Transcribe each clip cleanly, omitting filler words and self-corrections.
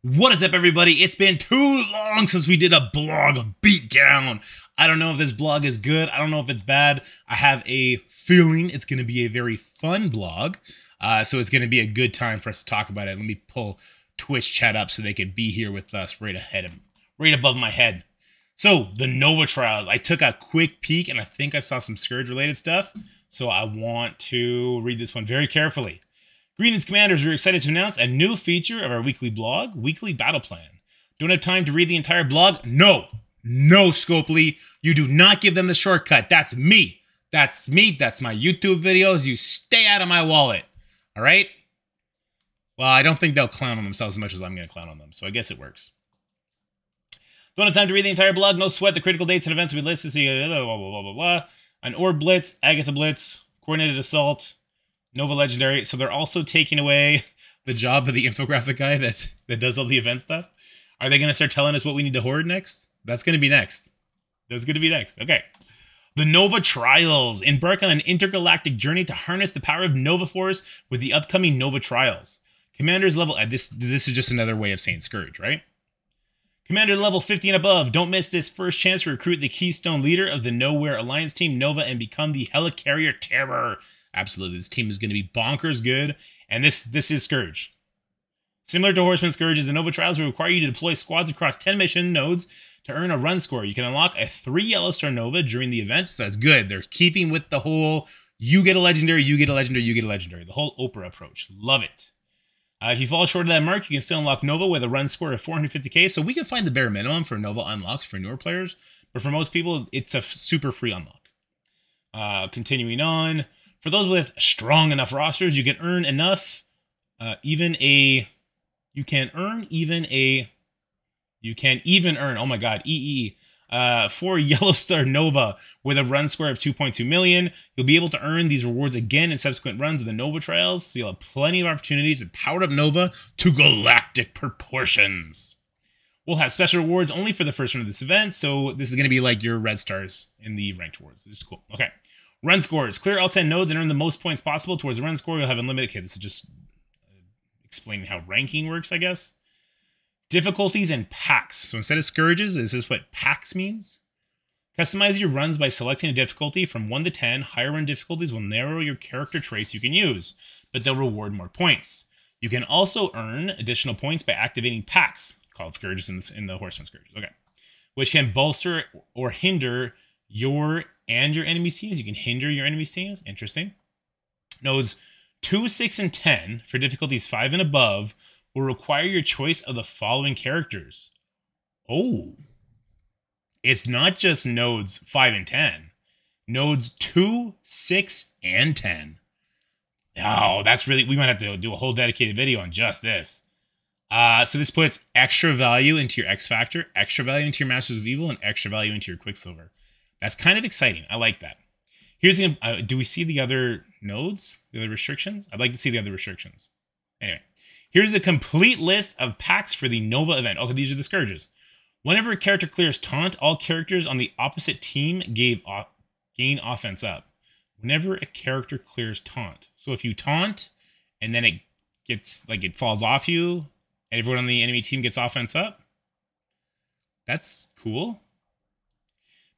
What is up, everybody? It's been too long since we did a blog beatdown. I don't know if this blog is good. I don't know if it's bad. I have a feeling it's going to be a very fun blog. So it's going to be a good time for us to talk about it. Let me pull Twitch chat up so they can be here with us right above my head. So the Nova Trials, I took a quick peek and I think I saw some Scourge related stuff. So I want to read this one very carefully. Greetings, Commanders. We're excited to announce a new feature of our weekly blog, Weekly Battle Plan. Don't have time to read the entire blog? No, Scopely. You do not give them the shortcut. That's me. That's me. That's my YouTube videos. You stay out of my wallet. All right? Well, I don't think they'll clown on themselves as much as I'm going to clown on them, so I guess it works. Don't have time to read the entire blog? No sweat. The critical dates and events we listed. So blah, blah, blah, blah, blah. An Orb Blitz, Agatha Blitz, Coordinated Assault, Nova Legendary. So they're also taking away the job of the infographic guy that does all the event stuff. Are they going to start telling us what we need to hoard next? That's going to be next. That's going to be next. Okay. The Nova Trials. Embark on an intergalactic journey to harness the power of Nova Force with the upcoming Nova Trials. Commanders level... This is just another way of saying Scourge, right? Commander level 50 and above. Don't miss this first chance to recruit the Keystone leader of the Nowhere Alliance team, Nova, and become the Helicarrier Terror. Absolutely, this team is going to be bonkers good, and this is Scourge. Similar to Horseman Scourges, the Nova Trials will require you to deploy squads across 10 mission nodes to earn a run score. You can unlock a 3 yellow star Nova during the event, so that's good. They're keeping with the whole, you get a legendary, you get a legendary, you get a legendary. The whole Oprah approach. Love it. If you fall short of that mark, you can still unlock Nova with a run score of 450k, so we can find the bare minimum for Nova unlocks for newer players, but for most people, it's a super free unlock. Continuing on. For those with strong enough rosters, you can earn enough, you can even earn, oh my god, EE, 4 Yellow Star Nova with a run score of 2.2 million. You'll be able to earn these rewards again in subsequent runs of the Nova Trials, so you'll have plenty of opportunities to power up Nova to galactic proportions. We'll have special rewards only for the first run of this event, so this is going to be like your red stars in the ranked awards. This is cool. Okay. Run scores. Clear all 10 nodes and earn the most points possible towards the run score. You'll have unlimited... Okay, this is just explaining how ranking works, I guess. Difficulties and packs. So instead of Scourges, this is what packs means. Customize your runs by selecting a difficulty from 1 to 10. Higher run difficulties will narrow your character traits you can use, but they'll reward more points. You can also earn additional points by activating packs, called Scourges in the Horseman Scourges. Okay. Which can bolster or hinder your enemy's teams. You can hinder your enemy's teams. Interesting. Nodes 2, 6, and 10 for difficulties 5 and above will require your choice of the following characters. Oh. It's not just nodes 5 and 10. Nodes 2, 6, and 10. Oh, that's really... We might have to do a whole dedicated video on just this. So this puts extra value into your X Factor, extra value into your Masters of Evil, and extra value into your Quicksilver. That's kind of exciting. I like that. Here's do we see the other nodes? The other restrictions? I'd like to see the other restrictions. Anyway, here's a complete list of packs for the Nova event. Okay, these are the Scourges. Whenever a character clears Taunt, all characters on the opposite team gain offense up. Whenever a character clears Taunt. So if you taunt, and then it gets, like, it falls off you, and everyone on the enemy team gets offense up, that's cool.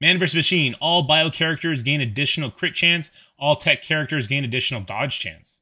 Man vs. Machine. All bio characters gain additional crit chance. All tech characters gain additional dodge chance.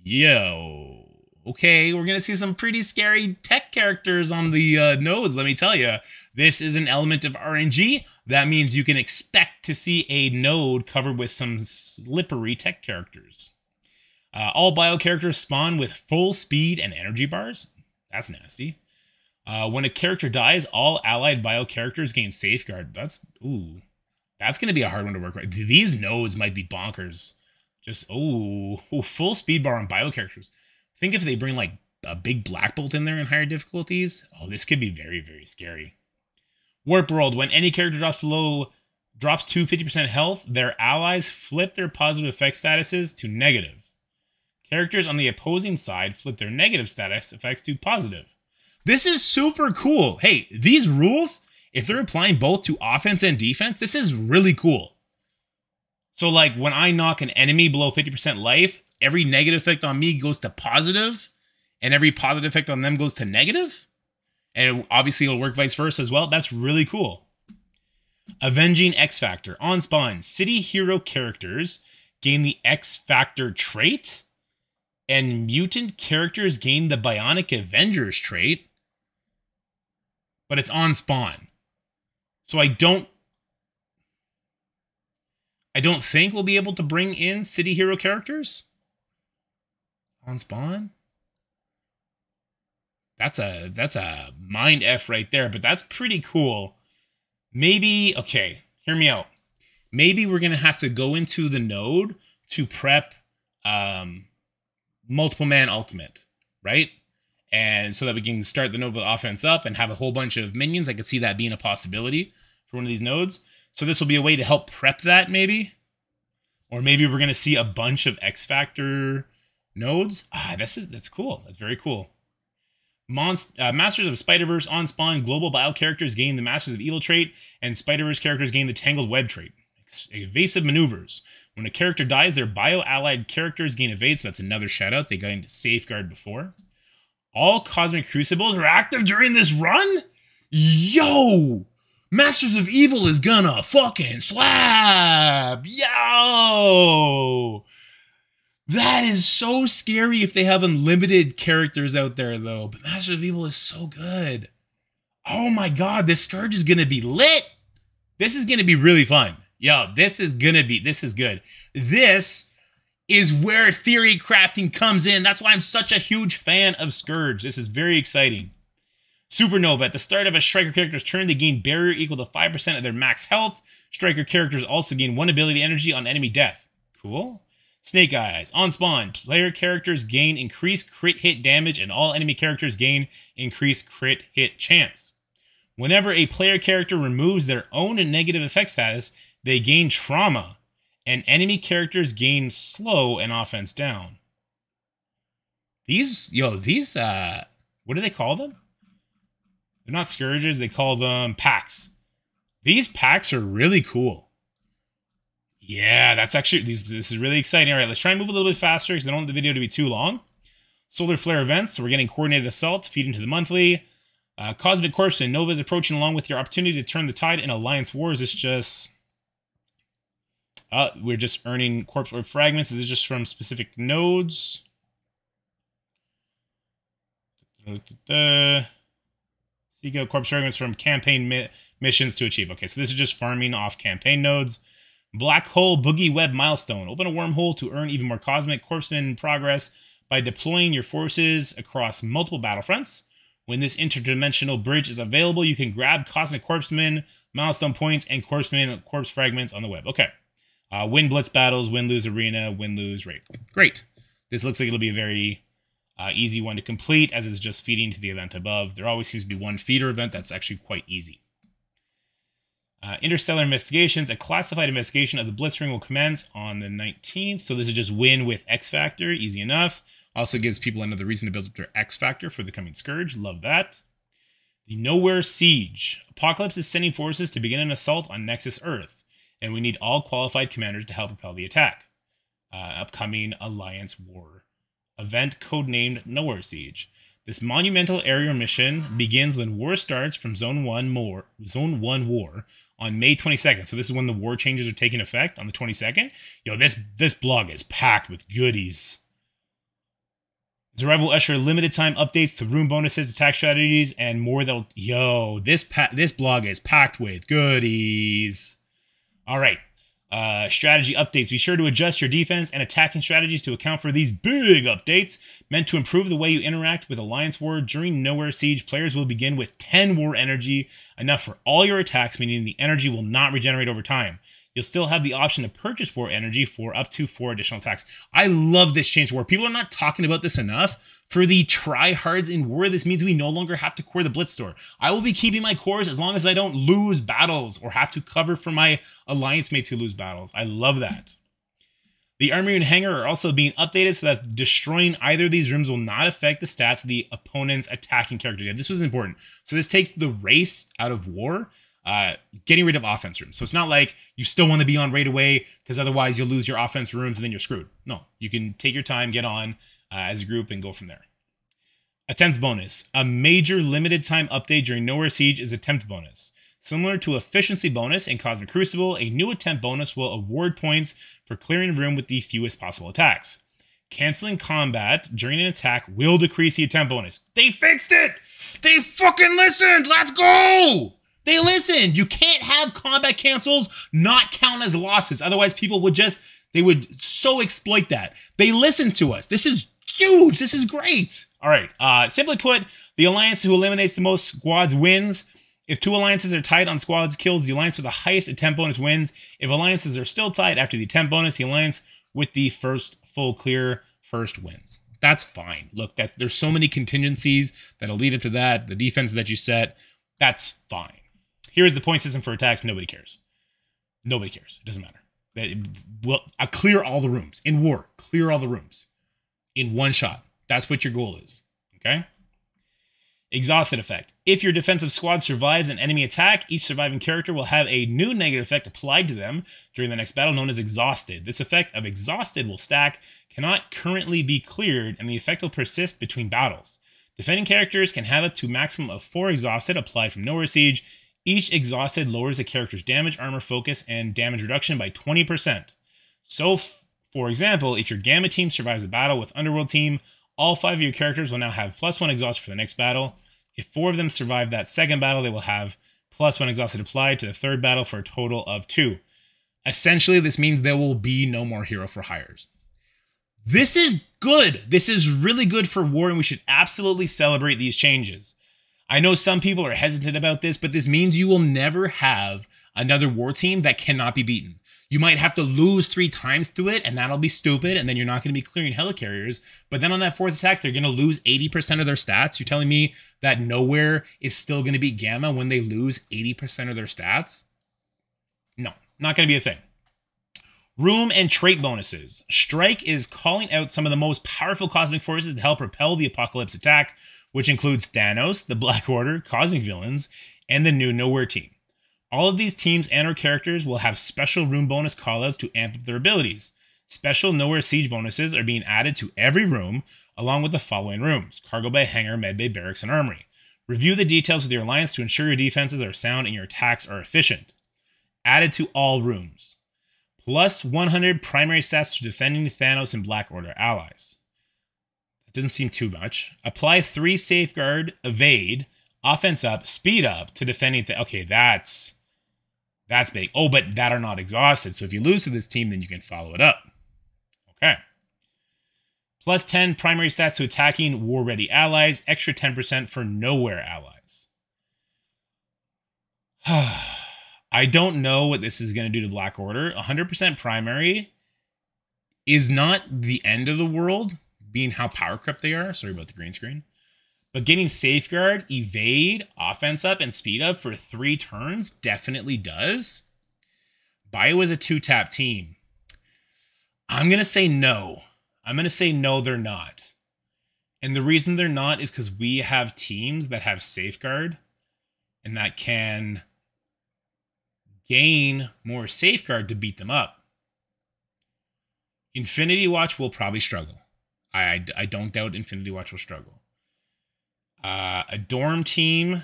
Yo. Okay, we're going to see some pretty scary tech characters on the nodes, let me tell you. This is an element of RNG. That means you can expect to see a node covered with some slippery tech characters. All bio characters spawn with full speed and energy bars. That's nasty. When a character dies, all allied bio characters gain safeguard. That's going to be a hard one to work with. These nodes might be bonkers. Just, full speed bar on bio characters. Think if they bring like a big Black Bolt in there in higher difficulties. Oh, this could be very, very scary. Warp World. When any character drops to 50% health, their allies flip their positive effect statuses to negative. Characters on the opposing side flip their negative status effects to positive. This is super cool. Hey, these rules, if they're applying both to offense and defense, this is really cool. So, like, when I knock an enemy below 50% life, every negative effect on me goes to positive, and every positive effect on them goes to negative? And obviously it'll work vice versa as well. That's really cool. Avenging X Factor. On spawn, city hero characters gain the X Factor trait, and mutant characters gain the Bionic Avengers trait, but it's on spawn. So I don't think we'll be able to bring in city hero characters on spawn. That's a mind F right there, but that's pretty cool. Maybe, okay, hear me out. Maybe we're going to have to go into the node to prep multiple man ultimate, right? And so that we can start the node with offense up and have a whole bunch of minions. I could see that being a possibility for one of these nodes. So this will be a way to help prep that, maybe. Or maybe we're going to see a bunch of X Factor nodes. That's cool. That's very cool. Masters of Spider-Verse on spawn. Global bio characters gain the Masters of Evil trait, and Spider-Verse characters gain the Tangled Web trait. Evasive maneuvers. When a character dies, their bio-allied characters gain evade, so that's another shout-out. They got into Safeguard before. All Cosmic Crucibles are active during this run? Yo! Masters of Evil is gonna fucking slap! Yo! That is so scary if they have unlimited characters out there, though. But Masters of Evil is so good. Oh my god, this Scourge is gonna be lit! This is gonna be really fun. Yo, this is good. This is where theory crafting comes in. That's why I'm such a huge fan of Scourge. This is very exciting. Supernova. At the start of a Striker character's turn, they gain barrier equal to 5% of their max health. Striker characters also gain 1 ability energy on enemy death. Cool. Snake Eyes. On spawn, player characters gain increased crit hit damage, and all enemy characters gain increased crit hit chance. Whenever a player character removes their own negative effect status, they gain trauma, and enemy characters gain slow and offense down. These, what do they call them? They're not Scourges, they call them packs. These packs are really cool. Yeah, that's actually, this is really exciting. All right, let's try and move a little bit faster because I don't want the video to be too long. Solar Flare events, so we're getting Coordinated Assault, feed into the monthly. Cosmic Corpse and Nova is approaching along with your opportunity to turn the tide in Alliance War. Is this just... we're just earning Corpse Orb fragments. Is it just from specific nodes? Seek out Corpse fragments from campaign missions to achieve. Okay, so this is just farming off campaign nodes. Black Hole Boogie Web Milestone. Open a wormhole to earn even more Cosmic Corpseman progress by deploying your forces across multiple battlefronts. When this interdimensional bridge is available, you can grab Cosmic Corpseman, milestone points, and Corpseman corpse fragments on the web. Okay. Win Blitz battles, win-lose arena, win-lose raid. Great. This looks like it'll be a very easy one to complete, as it's just feeding to the event above. There always seems to be one feeder event that's actually quite easy. Interstellar Investigations. A classified investigation of the Blitzring will commence on the 19th. So this is just win with X Factor. Easy enough. Also gives people another reason to build up their X Factor for the coming Scourge. Love that. The Nowhere Siege. Apocalypse is sending forces to begin an assault on Nexus Earth, and we need all qualified commanders to help propel the attack. Upcoming Alliance War event codenamed Nowhere Siege. This monumental aerial mission begins when war starts from Zone 1 War on May 22nd. So this is when the war changes are taking effect on the 22nd. Yo, this blog is packed with goodies. Survival Usher limited time updates to room bonuses, attack strategies, and more. This blog is packed with goodies. All right. Strategy updates. Be sure to adjust your defense and attacking strategies to account for these big updates meant to improve the way you interact with Alliance War. During Nowhere Siege, players will begin with 10 war energy, enough for all your attacks, meaning the energy will not regenerate over time. You'll still have the option to purchase war energy for up to 4 additional attacks. I love this change to war. People are not talking about this enough. For the tryhards in war, this means we no longer have to core the Blitz store. I will be keeping my cores as long as I don't lose battles or have to cover for my alliance mates who lose battles. I love that. The Armory and Hangar are also being updated so that destroying either of these rooms will not affect the stats of the opponent's attacking characters. Yeah, this was important. So this takes the race out of war. Getting rid of offense rooms. So it's not like you still want to be on right away because otherwise you'll lose your offense rooms and then you're screwed. No, you can take your time, get on as a group and go from there. Attempt bonus. A major limited time update during Nowhere Siege is attempt bonus. Similar to efficiency bonus in Cosmic Crucible, a new attempt bonus will award points for clearing a room with the fewest possible attacks. Canceling combat during an attack will decrease the attempt bonus. They fixed it! They fucking listened! Let's go! They listened! You can't have combat cancels not count as losses. Otherwise, people would they would so exploit that. They listened to us. This is huge. This is great. All right. Simply put, the alliance who eliminates the most squads wins. If two alliances are tied on squads kills, the alliance with the highest attempt bonus wins. If alliances are still tied after the attempt bonus, the alliance with the first full clear first wins. That's fine. Look, there's so many contingencies that'll lead up to that. The defense that you set, that's fine. Here's the point system for attacks. Nobody cares. Nobody cares. It doesn't matter. I clear all the rooms. In war, clear all the rooms. In one shot. That's what your goal is. Okay? Exhausted effect. If your defensive squad survives an enemy attack, each surviving character will have a new negative effect applied to them during the next battle known as Exhausted. This effect of Exhausted will stack, cannot currently be cleared, and the effect will persist between battles. Defending characters can have up to a maximum of 4 Exhausted applied from Nowhere Siege. Each Exhausted lowers a character's damage, armor, focus, and damage reduction by 20%. So, for example, if your Gamma team survives a battle with Underworld team, all 5 of your characters will now have +1 exhaust for the next battle. If 4 of them survive that second battle, they will have +1 exhausted applied to the third battle for a total of 2. Essentially, this means there will be no more hero for hires. This is good. This is really good for war, and we should absolutely celebrate these changes. I know some people are hesitant about this, but this means you will never have another war team that cannot be beaten. You might have to lose 3 times to it, and that'll be stupid, and then you're not going to be clearing helicarriers. But then on that 4th attack, they're going to lose 80% of their stats. You're telling me that Nowhere is still going to beat Gamma when they lose 80% of their stats? No, not going to be a thing. Room and trait bonuses. Strike is calling out some of the most powerful cosmic forces to help propel the Apocalypse attack, which includes Thanos, the Black Order, Cosmic Villains, and the new Nowhere team. All of these teams and or characters will have special room bonus callouts to amp up their abilities. Special Nowhere Siege bonuses are being added to every room, along with the following rooms: Cargo Bay, Hangar, Medbay, Barracks, and Armory. Review the details with your alliance to ensure your defenses are sound and your attacks are efficient. Added to all rooms. Plus 100 primary stats to defending Thanos and Black Order allies. That doesn't seem too much. Apply 3 Safeguard, Evade, Offense Up, Speed Up to defending... Okay, that's big. Oh, but that are not exhausted. So if you lose to this team, then you can follow it up. Okay. Plus 10 primary stats to attacking war-ready allies. Extra 10% for Nowhere allies. I don't know what this is going to do to Black Order. 100% primary is not the end of the world, being how power crept they are. Sorry about the green screen. But getting Safeguard, Evade, Offense Up, and Speed Up for 3 turns definitely does. Bio is a 2-tap team. I'm going to say no. I'm going to say no, they're not. And the reason they're not is because we have teams that have Safeguard and that can gain more Safeguard to beat them up. Infinity Watch will probably struggle. I don't doubt Infinity Watch will struggle. A dorm team,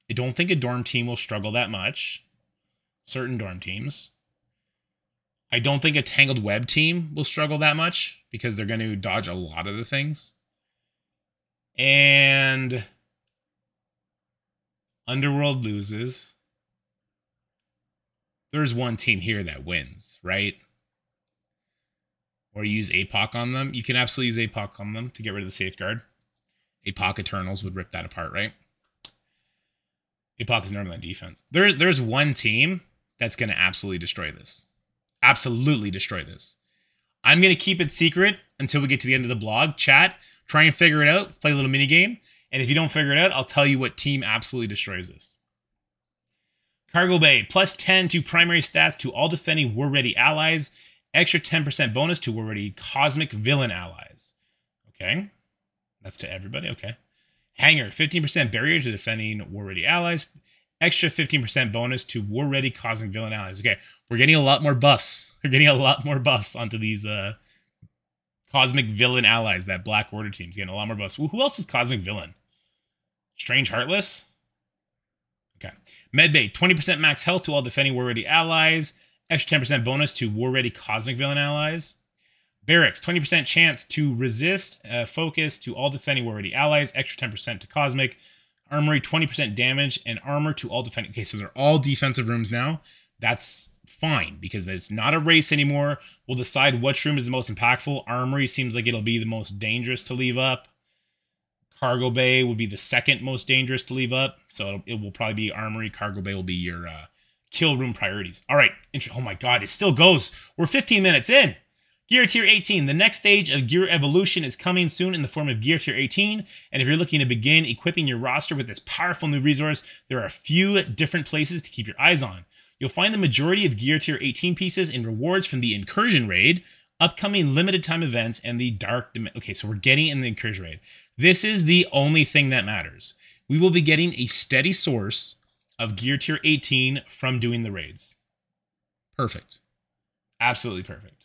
I don't think a dorm team will struggle that much. Certain dorm teams. I don't think a Tangled Web team will struggle that much because they're going to dodge a lot of the things. And Underworld loses. There's one team here that wins, right? Or use APOC on them. You can absolutely use APOC on them to get rid of the Safeguard. APOC Eternals would rip that apart, right? APOC is normally on defense. There's one team that's going to absolutely destroy this. Absolutely destroy this. I'm going to keep it secret until we get to the end of the blog. Chat, try and figure it out. Let's play a little mini game. And if you don't figure it out, I'll tell you what team absolutely destroys this. Cargo Bay, plus 10 to primary stats to all defending war-ready allies. Extra 10% bonus to war-ready Cosmic Villain allies. Okay. That's to everybody. Okay. Hangar, 15% barrier to defending war-ready allies. Extra 15% bonus to war-ready Cosmic Villain allies. Okay. We're getting a lot more buffs. We're getting a lot more buffs onto these Cosmic Villain allies, that Black Order team's getting a lot more buffs. Who else is Cosmic Villain? Strange Heartless? Okay. Medbay, 20% max health to all defending war-ready allies. Extra 10% bonus to war-ready Cosmic Villain allies. Barracks, 20% chance to resist focus to all defending war-ready allies. Extra 10% to Cosmic. Armory, 20% damage and armor to all defending. Okay, so they're all defensive rooms now. That's fine because it's not a race anymore. We'll decide which room is the most impactful. Armory seems like it'll be the most dangerous to leave up. Cargo Bay will be the second most dangerous to leave up. So it will probably be Armory. Cargo Bay will be your kill room priorities. All right. Oh my God, it still goes. We're 15 minutes in. Gear Tier 18. The next stage of Gear Evolution is coming soon in the form of Gear Tier 18. And if you're looking to begin equipping your roster with this powerful new resource, there are a few different places to keep your eyes on. You'll find the majority of Gear Tier 18 pieces in rewards from the Incursion Raid, upcoming limited time events, and the Dark Dimension. Okay, so we're getting in the Incursion Raid. This is the only thing that matters. We will be getting a steady source of Gear Tier 18 from doing the raids. Perfect. Absolutely perfect.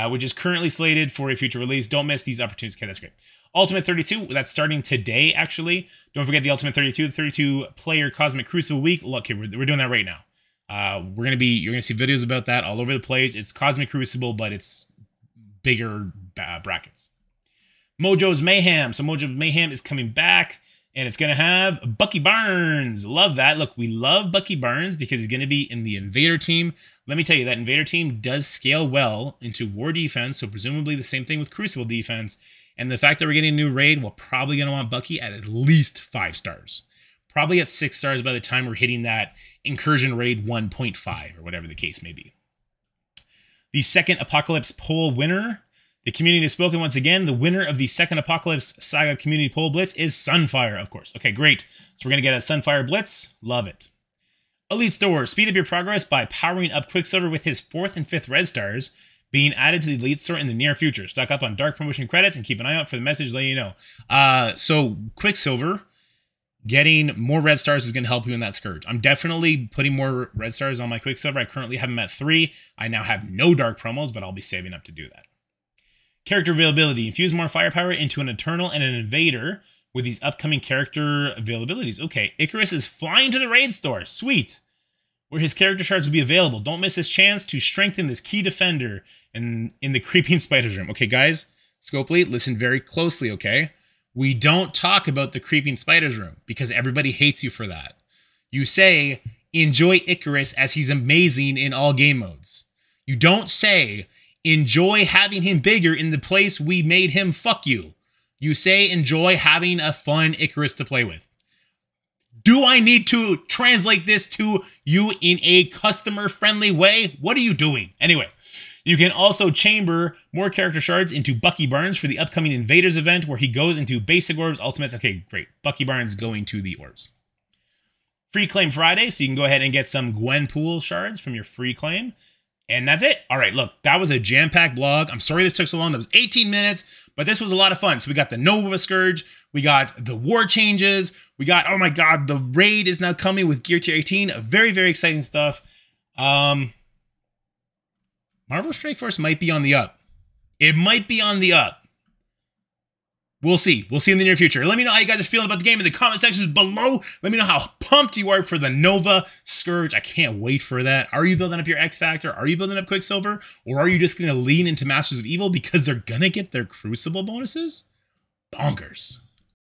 Which is currently slated for a future release. Don't miss these opportunities. Okay, that's great. Ultimate 32, that's starting today, actually. Don't forget the Ultimate 32, the 32-player Cosmic Crucible Week. Look, here, we're doing that right now. You're gonna see videos about that all over the place. It's Cosmic Crucible, but it's bigger brackets. Mojo's Mayhem. So Mojo's Mayhem is coming back, and it's gonna have Bucky Barnes. Love that. Look, we love Bucky Barnes because he's gonna be in the Invader team. Let me tell you, that Invader team does scale well into war defense, so presumably the same thing with Crucible defense. And the fact that we're getting a new raid, we're probably gonna want Bucky at least 5 stars. Probably at 6 stars by the time we're hitting that Incursion Raid 1.5 or whatever the case may be. The second Apocalypse poll winner. The community has spoken once again. The winner of the second Apocalypse Saga Community Poll Blitz is Sunfire, of course. Okay, great. So we're going to get a Sunfire Blitz. Love it. Elite Store. Speed up your progress by powering up Quicksilver with his 4th and 5th red stars being added to the Elite Store in the near future. Stock up on Dark Promotion credits and keep an eye out for the message letting you know. So Quicksilver, getting more red stars is going to help you in that Scourge. I'm definitely putting more red stars on my Quicksilver. I currently have him at 3. I now have no Dark promos, but I'll be saving up to do that. Character availability. Infuse more firepower into an Eternal and an Invader with these upcoming character availabilities. Okay, Icarus is flying to the raid store. Sweet. Where his character shards will be available. Don't miss this chance to strengthen this key defender in the Creeping Spiders room. Okay, guys, Scopely, listen very closely, okay? We don't talk about the Creeping Spiders room because everybody hates you for that. You say, enjoy Icarus as he's amazing in all game modes. You don't say, enjoy having him bigger in the place we made him fuck you. You say, enjoy having a fun Icarus to play with. Do I need to translate this to you in a customer-friendly way? What are you doing? Anyway, you can also chamber more character shards into Bucky Barnes for the upcoming Invaders event where he goes into basic orbs, ultimates. Okay, great. Bucky Barnes going to the orbs. Free claim Friday, so you can go ahead and get some Gwenpool shards from your free claim. And that's it. All right, look, that was a jam-packed blog. I'm sorry this took so long. That was 18 minutes, but this was a lot of fun. So we got the Nova Scourge. We got the war changes. We got, oh my God, the raid is now coming with Gear Tier 18. Very, very exciting stuff. Marvel Strike Force might be on the up. It might be on the up. We'll see. We'll see in the near future. Let me know how you guys are feeling about the game in the comment sections below. Let me know how pumped you are for the Nova Scourge. I can't wait for that. Are you building up your X Factor? Are you building up Quicksilver? Or are you just going to lean into Masters of Evil because they're going to get their Crucible bonuses? Bonkers.